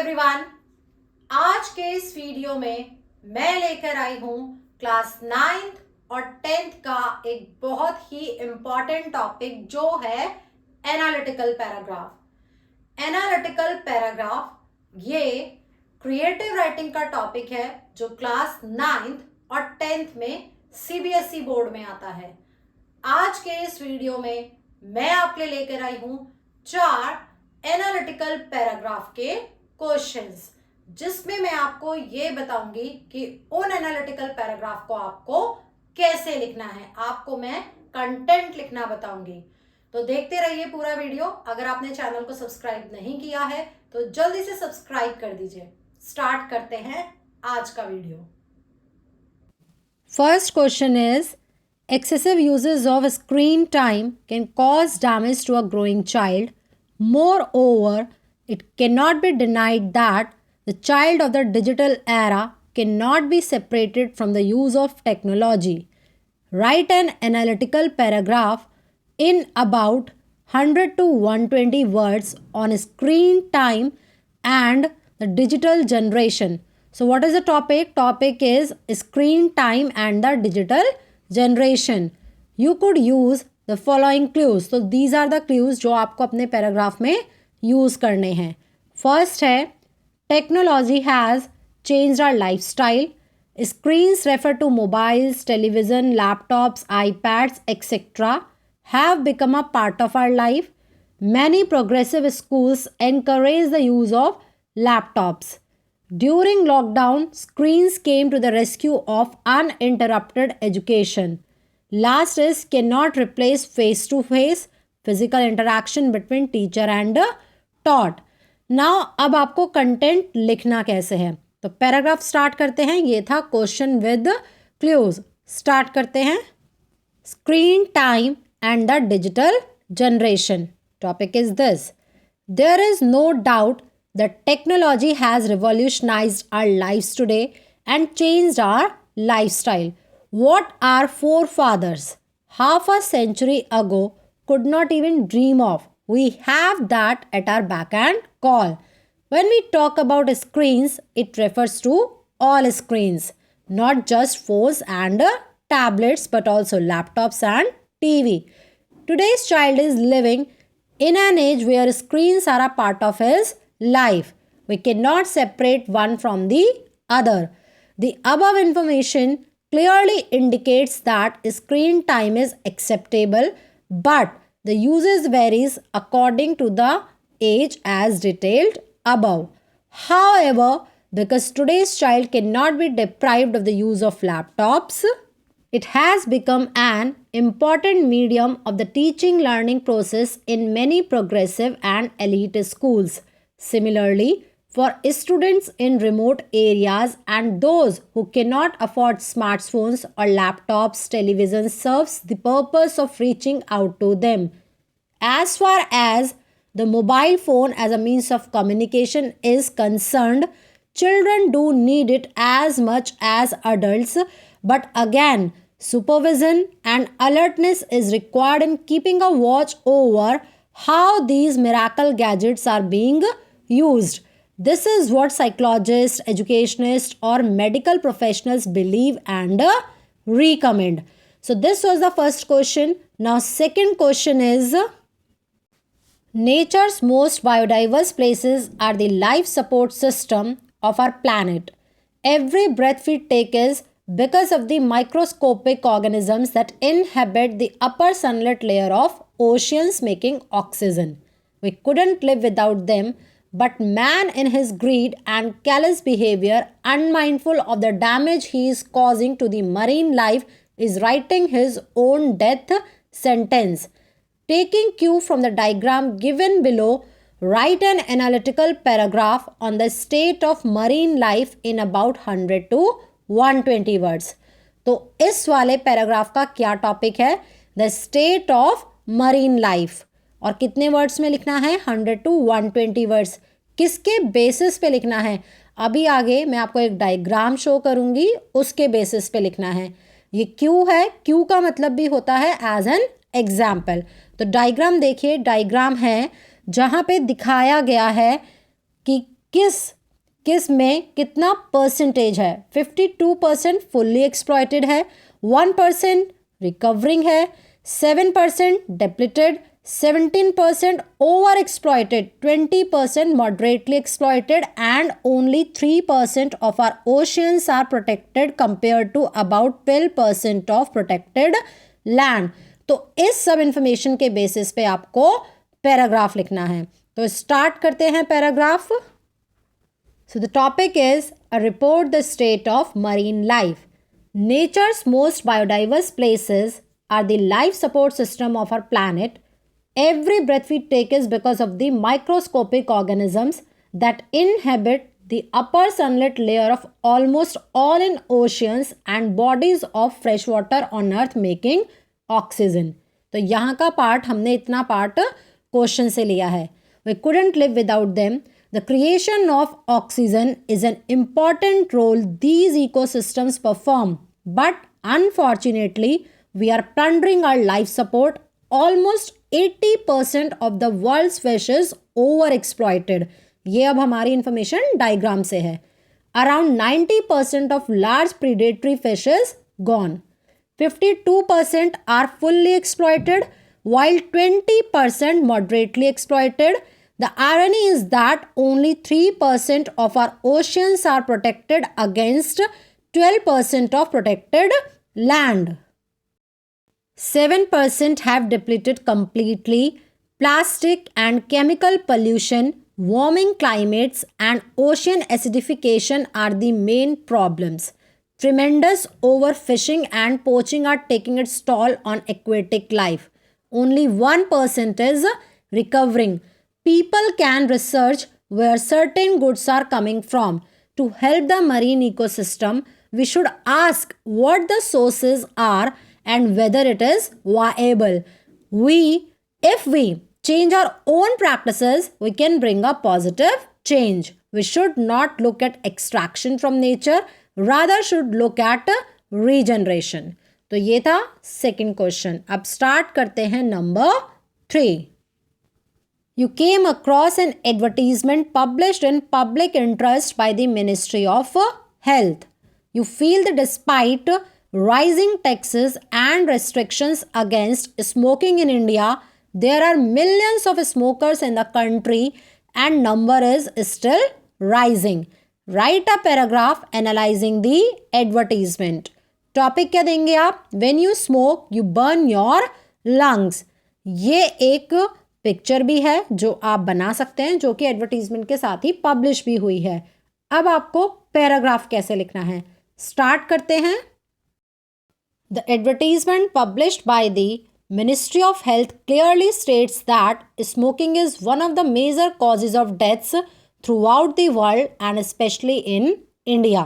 Everyone, आज के इस वीडियो में मैं लेकर आई हूँ क्लास 9th और 10th का एक बहुत ही इम्पॉर्टेंट टॉपिक जो है एनालिटिकल पैराग्राफ। एनालिटिकल पैराग्राफ ये क्रिएटिव राइटिंग का टॉपिक है जो क्लास 9th और 10th में cbse बोर्ड में आता है। आज के इस वीडियो में मैं आपके लिए लेकर आई हूँ 4 एनालिटिकल पैराग्राफ के क्वेश्चंस, जिसमें मैं आपको ये बताऊंगी कि उन एनालिटिकल पैराग्राफ को आपको कैसे लिखना है। आपको मैं कंटेंट लिखना बताऊंगी, तो देखते रहिए पूरा वीडियो। अगर आपने चैनल को सब्सक्राइब नहीं किया है तो जल्दी से सब्सक्राइब कर दीजिए। स्टार्ट करते हैं आज का video. First question is, excessive uses of screen time can cause damage to a growing child. Moreover, it cannot be denied that the child of the digital era cannot be separated from the use of technology. Write an analytical paragraph in about 100 to 120 words on screen time and the digital generation. So what is the topic? Topic is screen time and the digital generation. You could use the following clues. So these are the clues जो आपको अपने paragraph में use करने हैं. First है, technology has changed our lifestyle. Screens refer to mobiles, television, laptops, iPads, etc. have become a part of our life. Many progressive schools encourage the use of laptops. During lockdown, screens came to the rescue of uninterrupted education. Last is cannot replace face-to-face physical interaction between teacher and taught. Now अब आपको content लिखना कैसे है, तो paragraph start करते हैं। ये था क्वेश्चन विद क्लूज। स्टार्ट करते हैं। Screen time and the digital generation. Topic is this: there is no doubt that technology has revolutionized our lives today and changed our lifestyle. What our forefathers half a century ago could not even dream of, we have that at our back and call. When we talk about screens, it refers to all screens, not just phones and tablets, but also laptops and TV. Today's child is living in an age where screens are a part of his life. We cannot separate one from the other. The above information clearly indicates that screen time is acceptable, but the usage varies according to the age as detailed above. However, because today's child cannot be deprived of the use of laptops, it has become an important medium of the teaching learning process in many progressive and elite schools. Similarly, for students in remote areas and those who cannot afford smartphones or laptops, television serves the purpose of reaching out to them. As far as the mobile phone as a means of communication is concerned, children do need it as much as adults, but again, supervision and alertness is required in keeping a watch over how these miracle gadgets are being used. This is what psychologists, educationists, or medical professionals believe and recommend. So this was the first question. Now second question is, nature's most biodiverse places are the life support system of our planet. Every breath we take is because of the microscopic organisms that inhabit the upper sunlit layer of oceans making oxygen. We couldn't live without them, but man in his greed and callous behavior, unmindful of the damage he is causing to the marine life, is writing his own death sentence. Taking cue from the diagram given below, write an analytical paragraph on the state of marine life in about 100 to 120 words. तो इस वाले paragraph का क्या topic है? The state of marine life. और कितने words में लिखना है? 100 to 120 वर्ड्स। किसके बेसिस पे लिखना है? अभी आगे मैं आपको एक डायग्राम शो करूंगी, उसके बेसिस पे लिखना है। ये क्यू है, क्यू का मतलब भी होता है एज एन एग्जाम्पल। तो डायग्राम देखिए, डायग्राम है जहाँ पे दिखाया गया है कि किस किस में कितना परसेंटेज है? 52% फुल्ली एक्सप्लॉइटेड है, 1% रिकवरिंग है, 7% depleted, 17% over exploited, 20% moderately exploited, and only 3% of our oceans are protected compared to about 12% of protected land. तो इस सब इंफॉर्मेशन के बेसिस पे आपको पैराग्राफ लिखना है. तो स्टार्ट करते हैं paragraph. So the topic is a report the state of marine life. Nature's most biodiverse places are the life support system of our planet. Every breath we take is because of the microscopic organisms that inhabit the upper sunlit layer of almost all in oceans and bodies of fresh water on earth making oxygen. तो यहाँ का part हमने इतना part question से लिया है. We couldn't live without them. The creation of oxygen is an important role these ecosystems perform. But unfortunately, we are plundering our life support. Almost 80% of the world's fish is overexploited. ये अब हमारी information diagram से है. Around 90% of large predatory fish is gone. 52% are fully exploited, while 20% moderately exploited. The irony is that only 3% of our oceans are protected against 12% of protected land. 7% have depleted completely. Plastic and chemical pollution, warming climates, and ocean acidification are the main problems. Tremendous overfishing and poaching are taking its toll on aquatic life. Only 1% is recovering. People can research where certain goods are coming from. To help the marine ecosystem, we should ask what the sources are and whether it is viable. If we change our own practices, we can bring a positive change. We should not look at extraction from nature, rather should look at regeneration. तो ये था second question. अब start करते हैं number 3. You came across an advertisement published in public interest by the Ministry of Health. You feel that despite rising taxes and restrictions against smoking in India, there are millions of smokers in the country and number is still rising. Write a paragraph analyzing the advertisement. Topic क्या देंगे आप? When you smoke, you burn your lungs. ये एक picture भी है जो आप बना सकते हैं, जो कि एडवर्टीजमेंट के साथ ही पब्लिश भी हुई है. अब आपको पैराग्राफ कैसे लिखना है, स्टार्ट करते हैं. The advertisement published by the Ministry of Health clearly states that smoking is one of the major causes of deaths throughout the world and especially in India.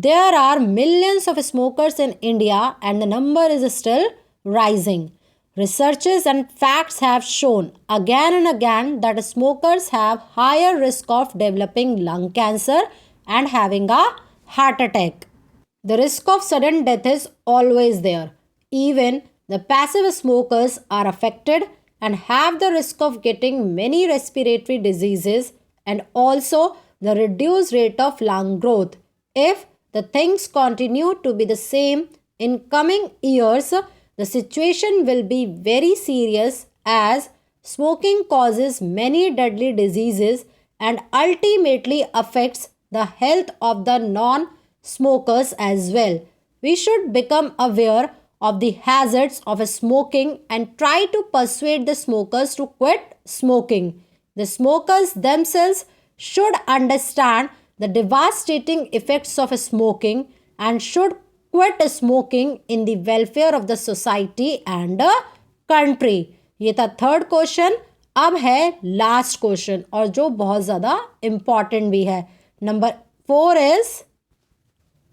There are millions of smokers in India and the number is still rising. Researches and facts have shown again and again that smokers have higher risk of developing lung cancer and having a heart attack. The risk of sudden death is always there. Even the passive smokers are affected and have the risk of getting many respiratory diseases and also the reduced rate of lung growth. If the things continue to be the same in coming years, the situation will be very serious as smoking causes many deadly diseases and ultimately affects the health of the non-smokers as well. We should become aware of the hazards of smoking and try to persuade the smokers to quit smoking. The smokers themselves should understand the devastating effects of smoking and should quit smoking in the welfare of the society and the country. ये था third question. अब है last question और जो बहुत ज़्यादा important भी है. Number 4 is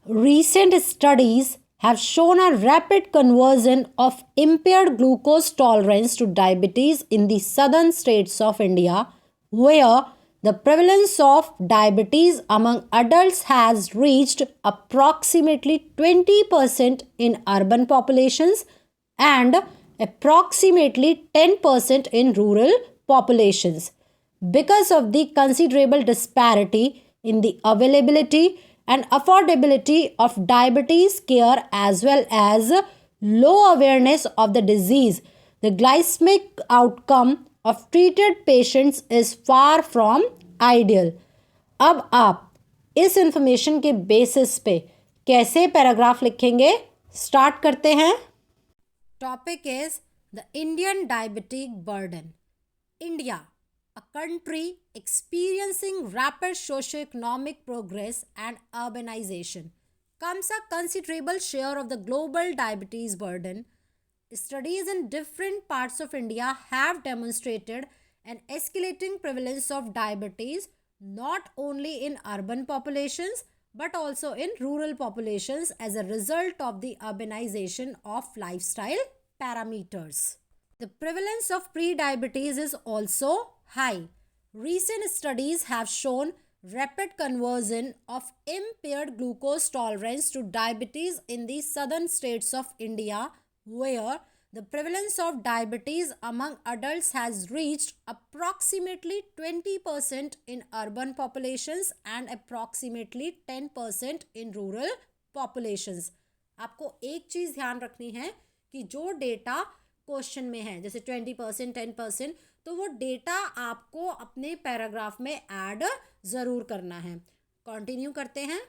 recent studies have shown a rapid conversion of impaired glucose tolerance to diabetes in the southern states of India, where the prevalence of diabetes among adults has reached approximately 20% in urban populations and approximately 10% in rural populations. Because of the considerable disparity, in the availability and affordability of diabetes care as well as low awareness of the disease. The glycemic outcome of treated patients is far from ideal. अब आप इस information के basis पे कैसे paragraph लिखेंगे, start करते हैं. Topic is the Indian diabetic burden. India, a country experiencing rapid socio-economic progress and urbanization, comes a considerable share of the global diabetes burden. Studies in different parts of India have demonstrated an escalating prevalence of diabetes not only in urban populations but also in rural populations as a result of the urbanization of lifestyle parameters. The prevalence of prediabetes is also high. Recent studies have shown rapid conversion of impaired glucose tolerance to diabetes in the southern states of India, where the prevalence of diabetes among adults has reached approximately 20% in urban populations and approximately 10% in rural populations. आपको एक चीज़ ध्यान रखनी है कि जो data question में है, जैसे 20%, 10%, तो वो डेटा आपको अपने पैराग्राफ में ऐड ज़रूर करना है. कंटिन्यू करते हैं.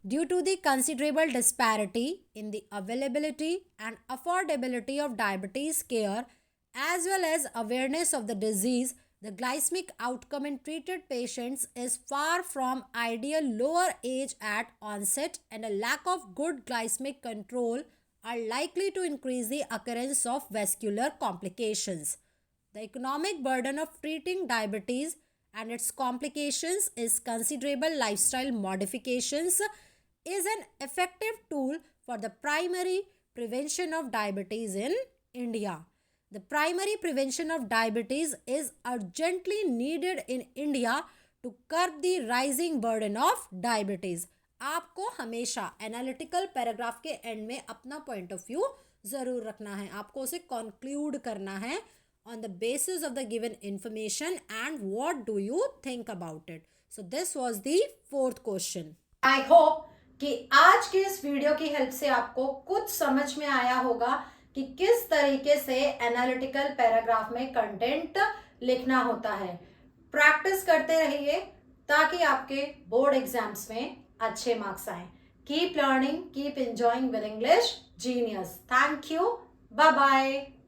Due to the considerable disparity in the availability and affordability of diabetes care, as well as awareness of the disease, the glycemic outcome in treated patients is far from ideal. Lower age at onset and a lack of good glycemic control are likely to increase the occurrence of vascular complications. The economic burden of treating diabetes and its complications is considerable. Lifestyle modifications is an effective tool for the primary prevention of diabetes in India. The primary prevention of diabetes is urgently needed in India to curb the rising burden of diabetes. आपको हमेशा analytical paragraph के and में अपना point of view ज़रूर रखना है. आपको उसे कंक्लूड करना है on the basis of the given information and what do you think about it. So this was the fourth question. I hope कि आज के इस वीडियो की हेल्प से आपको कुछ समझ में आया होगा कि किस तरीके से एनालिटिकल पैराग्राफ में कंटेंट लिखना होता है. प्रैक्टिस करते रहिए ताकि आपके बोर्ड एग्जाम्स में अच्छे मार्क्स आए. Keep learning, keep enjoying with English genius. Thank you. Bye bye.